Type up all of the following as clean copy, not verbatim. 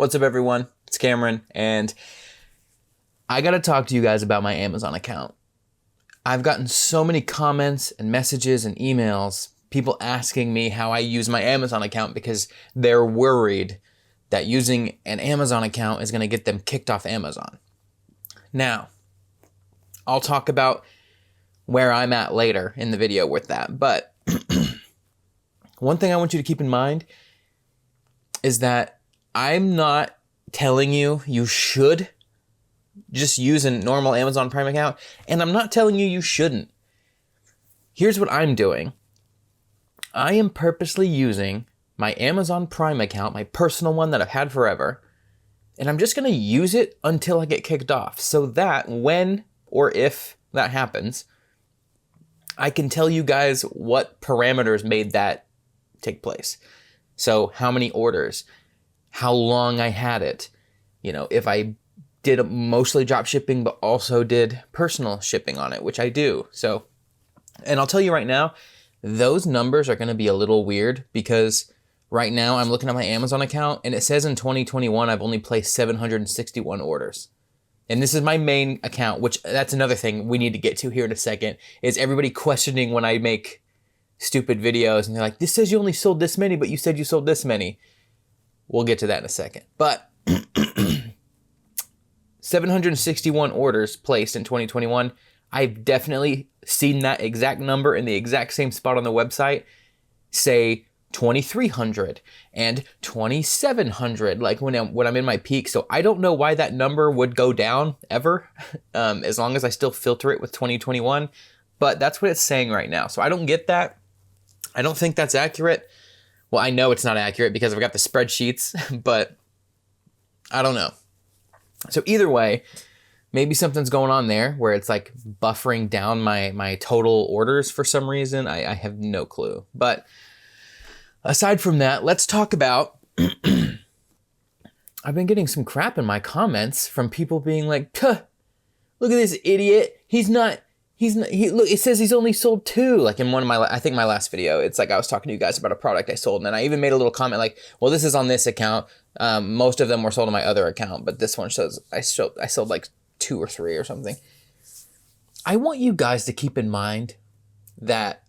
What's up, everyone? It's Cameron, and I gotta talk to you guys about my Amazon account. I've gotten so many comments and messages and emails, people asking me how I use my Amazon account because they're worried that using an Amazon account is gonna get them kicked off Amazon. Now, I'll talk about where I'm at later in the video with that, but one thing I want you to keep in mind is that I'm not telling you you should just use a normal Amazon Prime account, and I'm not telling you you shouldn't. Here's what I'm doing. I am purposely using my Amazon Prime account, my personal one that I've had forever, and I'm just gonna use it until I get kicked off, so that when or if that happens, I can tell you guys what parameters made that take place. So how many orders, how long I had it, if I did mostly drop shipping, but also did personal shipping on it, which I do. So, and I'll tell you right now, those numbers are gonna be a little weird because right now I'm looking at my Amazon account and it says in 2021, I've only placed 761 orders. And this is my main account, which that's another thing we need to get to here in a second, is everybody questioning when I make stupid videos and they're like, this says you only sold this many, but you said you sold this many. We'll get to that in a second. But 761 orders placed in 2021. I've definitely seen that exact number in the exact same spot on the website, say 2,300 and 2,700, like when I'm in my peak. So I don't know why that number would go down ever, as long as I still filter it with 2021. But that's what it's saying right now. So I don't get that. I don't think that's accurate. Well, I know it's not accurate because I've got the spreadsheets, but I don't know. So either way, maybe something's going on there where it's like buffering down my total orders for some reason. I have no clue. But aside from that, let's talk about, I've been getting some crap in my comments from people being like, look at this idiot. Look, it says he's only sold 2. Like in one of I think my last video, it's like I was talking to you guys about a product I sold, and I even made a little comment like, well, this is on this account. Most of them were sold on my other account, but this one shows I sold like 2 or 3 or something. I want you guys to keep in mind that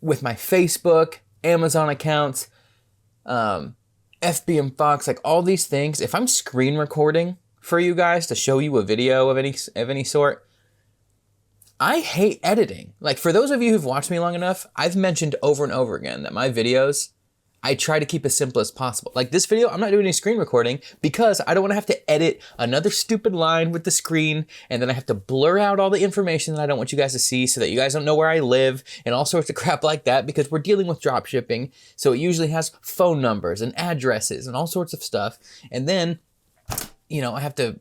with my Facebook, Amazon accounts, FB and Fox, like all these things, if I'm screen recording for you guys to show you a video of any sort, I hate editing. Like for those of you who've watched me long enough, I've mentioned over and over again that my videos, I try to keep as simple as possible. Like this video, I'm not doing any screen recording because I don't want to have to edit another stupid line with the screen, and then I have to blur out all the information that I don't want you guys to see so that you guys don't know where I live and all sorts of crap like that, because we're dealing with drop shipping. So it usually has phone numbers and addresses and all sorts of stuff. And then, I have to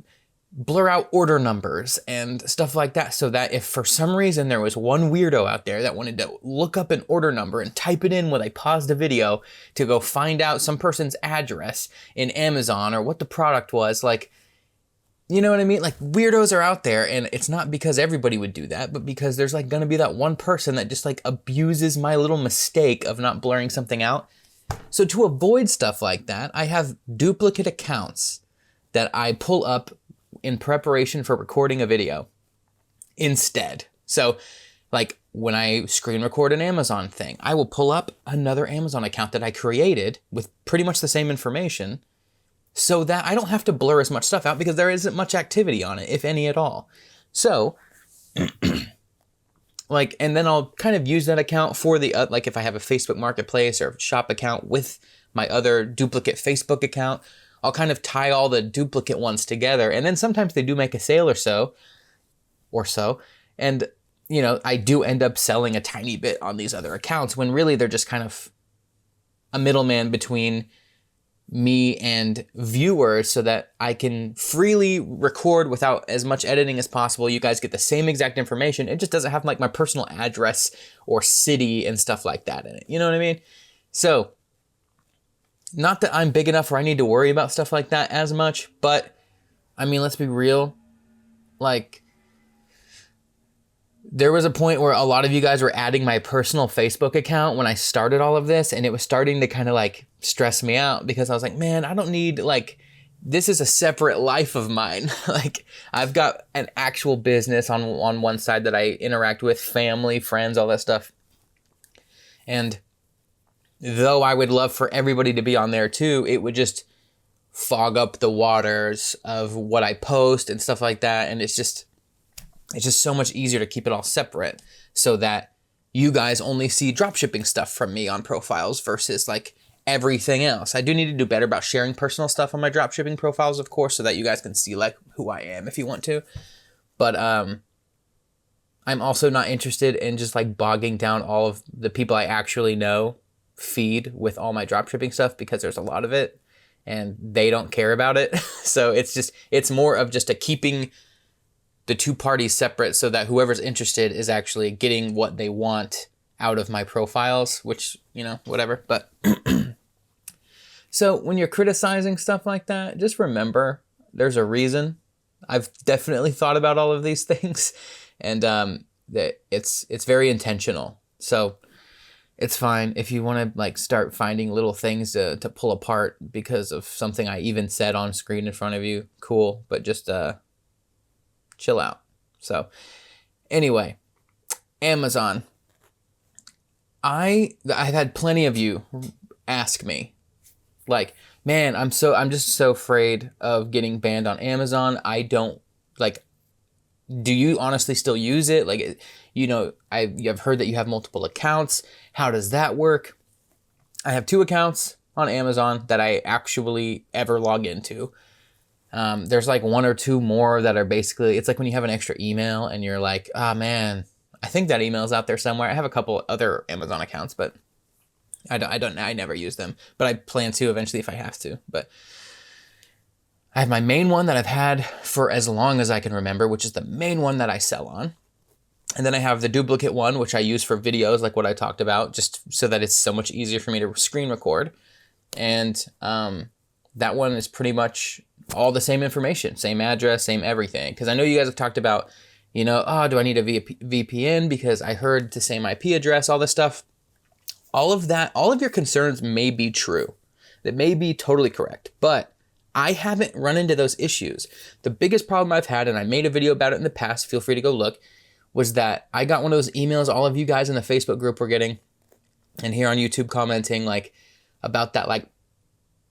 blur out order numbers and stuff like that, so that if for some reason there was one weirdo out there that wanted to look up an order number and type it in when I paused the video to go find out some person's address in Amazon or what the product was, like, you know what I mean? Like weirdos are out there, and it's not because everybody would do that, but because there's like gonna be that one person that just like abuses my little mistake of not blurring something out. So to avoid stuff like that, I have duplicate accounts that I pull up in preparation for recording a video instead. So like when I screen record an Amazon thing, I will pull up another Amazon account that I created with pretty much the same information so that I don't have to blur as much stuff out because there isn't much activity on it, if any at all. So like, and then I'll kind of use that account for the, like if I have a Facebook Marketplace or shop account with my other duplicate Facebook account, I'll kind of tie all the duplicate ones together. And then sometimes they do make a sale or so. And, I do end up selling a tiny bit on these other accounts when really they're just kind of a middleman between me and viewers so that I can freely record without as much editing as possible. You guys get the same exact information. It just doesn't have like my personal address or city and stuff like that in it. You know what I mean? So, not that I'm big enough where I need to worry about stuff like that as much, but I mean, let's be real. Like, there was a point where a lot of you guys were adding my personal Facebook account when I started all of this, and it was starting to kind of like stress me out because I was like, man, I don't need like, this is a separate life of mine. Like I've got an actual business on one side that I interact with, family, friends, all that stuff. And though I would love for everybody to be on there too, it would just fog up the waters of what I post and stuff like that. And it's just so much easier to keep it all separate so that you guys only see dropshipping stuff from me on profiles versus like everything else. I do need to do better about sharing personal stuff on my dropshipping profiles, of course, so that you guys can see like who I am if you want to. But I'm also not interested in just like bogging down all of the people I actually know feed with all my dropshipping stuff, because there's a lot of it and they don't care about it. So it's more of just a keeping the two parties separate so that whoever's interested is actually getting what they want out of my profiles, which, you know, whatever. But so when you're criticizing stuff like that, just remember there's a reason. I've definitely thought about all of these things, and that it's very intentional. So it's fine if you want to like start finding little things to pull apart because of something I even said on screen in front of you. Cool, but just chill out. So anyway, Amazon. I've had plenty of you ask me like, man, I'm just so afraid of getting banned on Amazon. I don't like, do you honestly still use it? Like, you know, I've heard that you have multiple accounts. How does that work? I have 2 accounts on Amazon that I actually ever log into. There's like 1 or 2 more that are basically, it's like when you have an extra email and you're like, ah, man, I think that email's out there somewhere. I have a couple other Amazon accounts, but I never use them, but I plan to eventually if I have to. But I have my main one that I've had for as long as I can remember, which is the main one that I sell on. And then I have the duplicate one, which I use for videos like what I talked about, just so that it's so much easier for me to screen record. And that one is pretty much all the same information, same address, same everything. Because I know you guys have talked about, you know, oh, do I need a VPN because I heard the same IP address, all this stuff. All of that, all of your concerns may be true. That may be totally correct, but I haven't run into those issues. The biggest problem I've had, and I made a video about it in the past, feel free to go look, was that I got one of those emails all of you guys in the Facebook group were getting, and here on YouTube commenting like about that like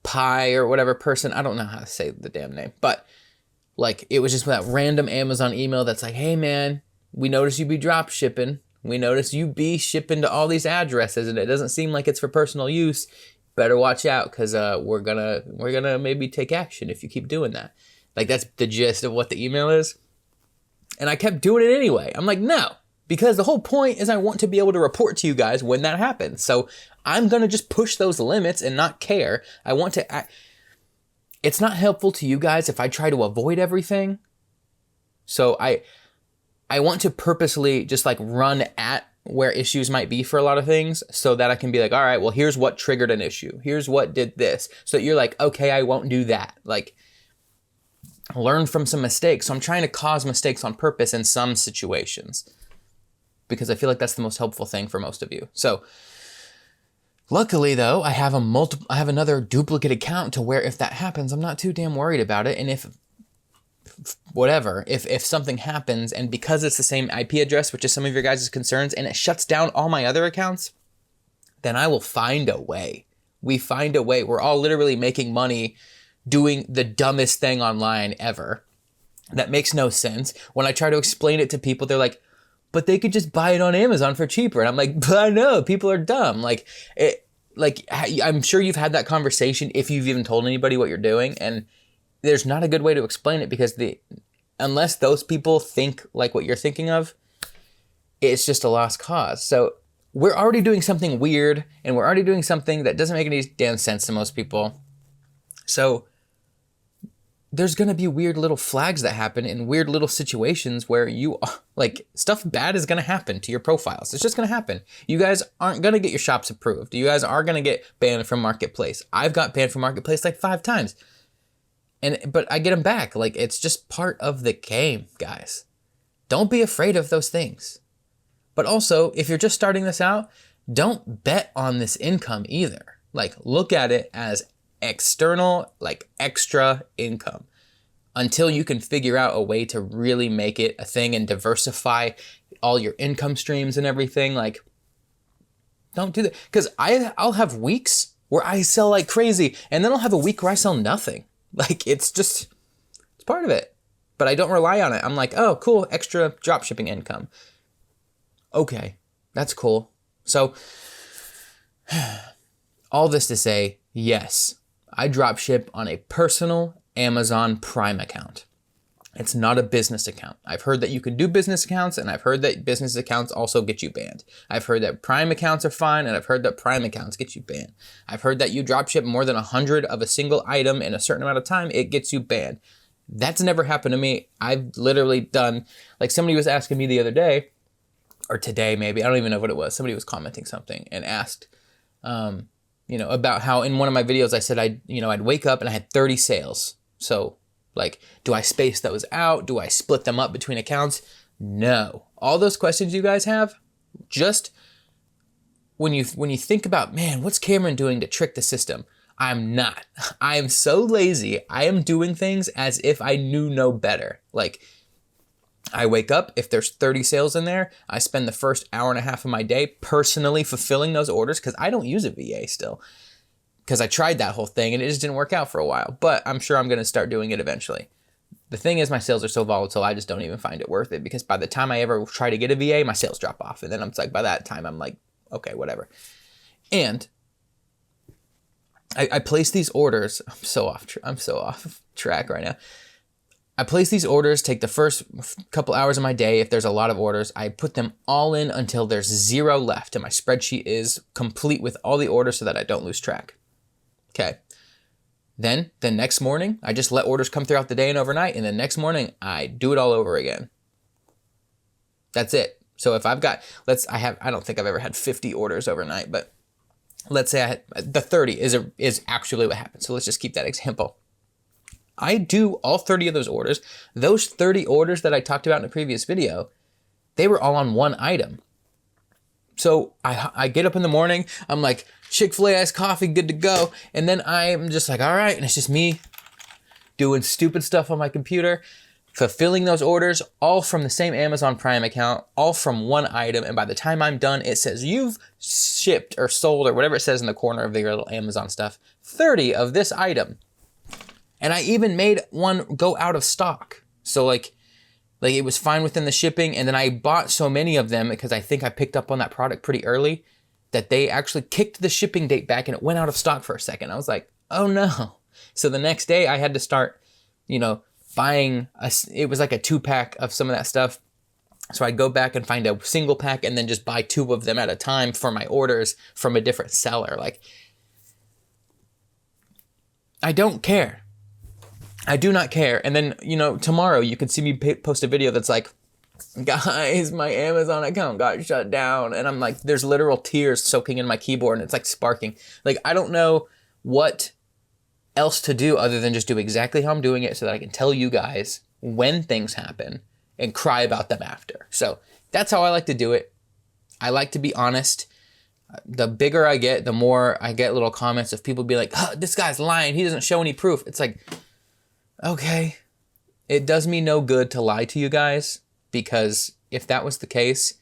Pi or whatever person, I don't know how to say the damn name, but like it was just that random Amazon email that's like, hey man, we noticed you be drop shipping. We noticed you be shipping to all these addresses and it doesn't seem like it's for personal use. Better watch out because we're gonna maybe take action if you keep doing that. Like that's the gist of what the email is. And I kept doing it anyway. I'm like, no, because the whole point is I want to be able to report to you guys when that happens. So I'm gonna just push those limits and not care. I want to act. It's not helpful to you guys if I try to avoid everything. So I want to purposely just like run at where issues might be for a lot of things so that I can be like, all right, well, here's what triggered an issue. Here's what did this. So that you're like, okay, I won't do that. Like learn from some mistakes. So I'm trying to cause mistakes on purpose in some situations because I feel like that's the most helpful thing for most of you. So luckily though, I have another duplicate account to where if that happens, I'm not too damn worried about it. And if something happens and because it's the same IP address, which is some of your guys' concerns, and it shuts down all my other accounts, then I will find a way. We find a way. We're all literally making money doing the dumbest thing online ever. That makes no sense. When I try to explain it to people, they're like, but they could just buy it on Amazon for cheaper. And I'm like, but I know, people are dumb. I'm sure you've had that conversation if you've even told anybody what you're doing, and there's not a good way to explain it because unless those people think like what you're thinking of, it's just a lost cause. So we're already doing something weird and we're already doing something that doesn't make any damn sense to most people. So there's going to be weird little flags that happen in weird little situations where stuff bad is going to happen to your profiles. It's just going to happen. You guys aren't going to get your shops approved. You guys are going to get banned from Marketplace. I've got banned from Marketplace like 5 times. But I get them back. Like, it's just part of the game, guys. Don't be afraid of those things. But also, if you're just starting this out, don't bet on this income either. Like, look at it as external, like extra income until you can figure out a way to really make it a thing and diversify all your income streams and everything. Like, don't do that. Because I'll have weeks where I sell like crazy, and then I'll have a week where I sell nothing. Like, it's part of it. But I don't rely on it. I'm like, oh, cool, extra dropshipping income. Okay, that's cool. So, all this to say, yes, I dropship on a personal Amazon Prime account. It's not a business account. I've heard that you can do business accounts, and I've heard that business accounts also get you banned. I've heard that Prime accounts are fine, and I've heard that Prime accounts get you banned. I've heard that you dropship more than 100 of a single item in a certain amount of time, it gets you banned. That's never happened to me. I've literally done, like somebody was asking me the other day, or today maybe, I don't even know what it was. Somebody was commenting something and asked, about how in one of my videos I said I'd wake up and I had 30 sales. So, like, do I space those out? Do I split them up between accounts? No. All those questions you guys have, just when you think about, man, what's Cameron doing to trick the system? I'm not. I am so lazy. I am doing things as if I knew no better. Like, I wake up, if there's 30 sales in there, I spend the first hour and a half of my day personally fulfilling those orders because I don't use a VA still. Because I tried that whole thing and it just didn't work out for a while. But I'm sure I'm going to start doing it eventually. The thing is, my sales are so volatile, I just don't even find it worth it. Because by the time I ever try to get a VA, my sales drop off. And then I'm like, by that time, I'm like, okay, whatever. And I place these orders. I'm so off track right now. I place these orders, take the first couple hours of my day. If there's a lot of orders, I put them all in until there's 0 left. And my spreadsheet is complete with all the orders so that I don't lose track. Okay. Then the next morning, I just let orders come throughout the day and overnight. And the next morning, I do it all over again. That's it. So if I've got, I don't think I've ever had 50 orders overnight, but let's say I had the 30 is actually what happened. So let's just keep that example. I do all 30 of those orders. Those 30 orders that I talked about in a previous video, they were all on one item. So I get up in the morning, I'm like, Chick-fil-A iced coffee, good to go. And then I'm just like, all right. And it's just me doing stupid stuff on my computer, fulfilling those orders, all from the same Amazon Prime account, all from one item. And by the time I'm done, it says you've shipped or sold or whatever it says in the corner of your little Amazon stuff, 30 of this item. And I even made one go out of stock. So like it was fine within the shipping. And then I bought so many of them because I think I picked up on that product pretty early that they actually kicked the shipping date back and it went out of stock for a second. I was like, oh no. So the next day I had to start, buying, it was like a 2-pack of some of that stuff. So I'd go back and find a single pack and then just buy 2 of them at a time for my orders from a different seller. Like, I don't care. I do not care. And then, tomorrow you could see me post a video that's like, guys, my Amazon account got shut down. And I'm like, there's literal tears soaking in my keyboard and it's like sparking. Like, I don't know what else to do other than just do exactly how I'm doing it so that I can tell you guys when things happen and cry about them after. So that's how I like to do it. I like to be honest. The bigger I get, the more I get little comments of people be like, oh, this guy's lying. He doesn't show any proof. It's like, okay, it does me no good to lie to you guys. Because if that was the case,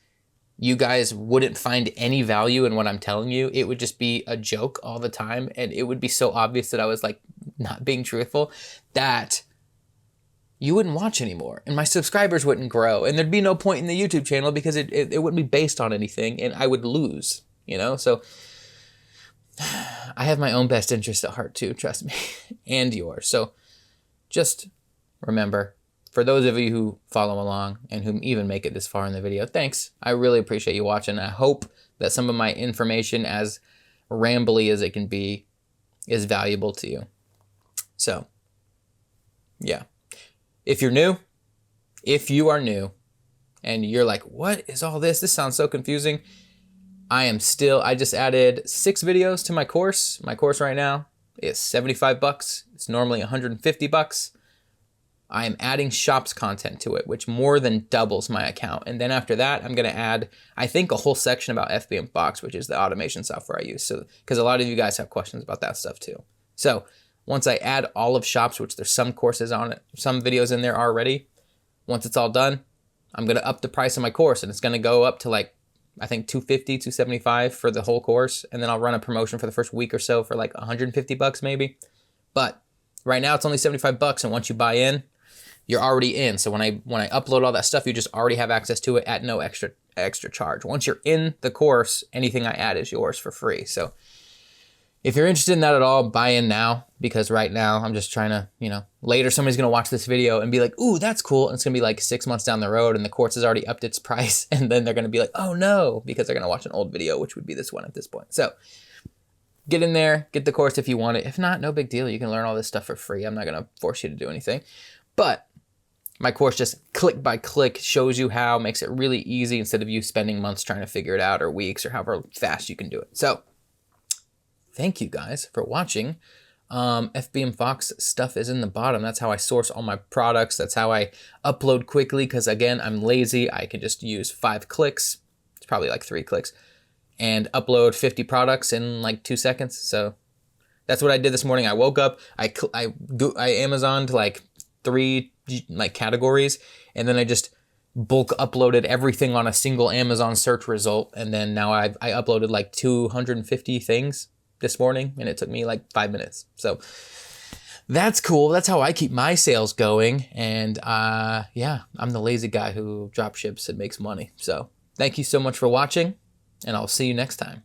you guys wouldn't find any value in what I'm telling you. It would just be a joke all the time. And it would be so obvious that I was like not being truthful that you wouldn't watch anymore. And my subscribers wouldn't grow. And there'd be no point in the YouTube channel because it wouldn't be based on anything. And I would lose, So I have my own best interest at heart too, trust me, and yours. So just remember, for those of you who follow along and who even make it this far in the video, thanks. I really appreciate you watching. I hope that some of my information, as rambly as it can be, is valuable to you. So, yeah. If you are new, and you're like, what is all this? This sounds so confusing. I just added 6 videos to my course. My course right now is $75. It's normally $150. I am adding shops content to it, which more than doubles my account. And then after that, I'm going to add, I think, a whole section about FBM Fox, which is the automation software I use. So, because a lot of you guys have questions about that stuff too. So once I add all of shops, which there's some courses on it, some videos in there already, once it's all done, I'm going to up the price of my course, and it's going to go up to like, I think 250, 275 for the whole course. And then I'll run a promotion for the first week or so for like 150 bucks maybe. But right now it's only 75 bucks. And once you buy in, you're already in. So when I upload all that stuff, you just already have access to it at no extra charge. Once you're in the course, anything I add is yours for free. So if you're interested in that at all, buy in now, because right now I'm just trying to, later somebody's going to watch this video and be like, ooh, that's cool. And it's going to be like 6 months down the road and the course has already upped its price. And then they're going to be like, oh no, because they're going to watch an old video, which would be this one at this point. So get in there, get the course if you want it. If not, no big deal. You can learn all this stuff for free. I'm not going to force you to do anything. But my course just click by click shows you how, makes it really easy instead of you spending months trying to figure it out, or weeks, or however fast you can do it. So thank you guys for watching. FBM Fox stuff is in the bottom. That's how I source all my products. That's how I upload quickly, because again, I'm lazy. I can just use 5 clicks. It's probably like 3 clicks, and upload 50 products in like 2 seconds. So that's what I did this morning. I woke up, I Amazoned like 3 like categories, and then I just bulk uploaded everything on a single Amazon search result. And then now I uploaded like 250 things this morning, and it took me like 5 minutes. So that's cool. That's how I keep my sales going. And yeah, I'm the lazy guy who drop ships and makes money. So thank you so much for watching, and I'll see you next time.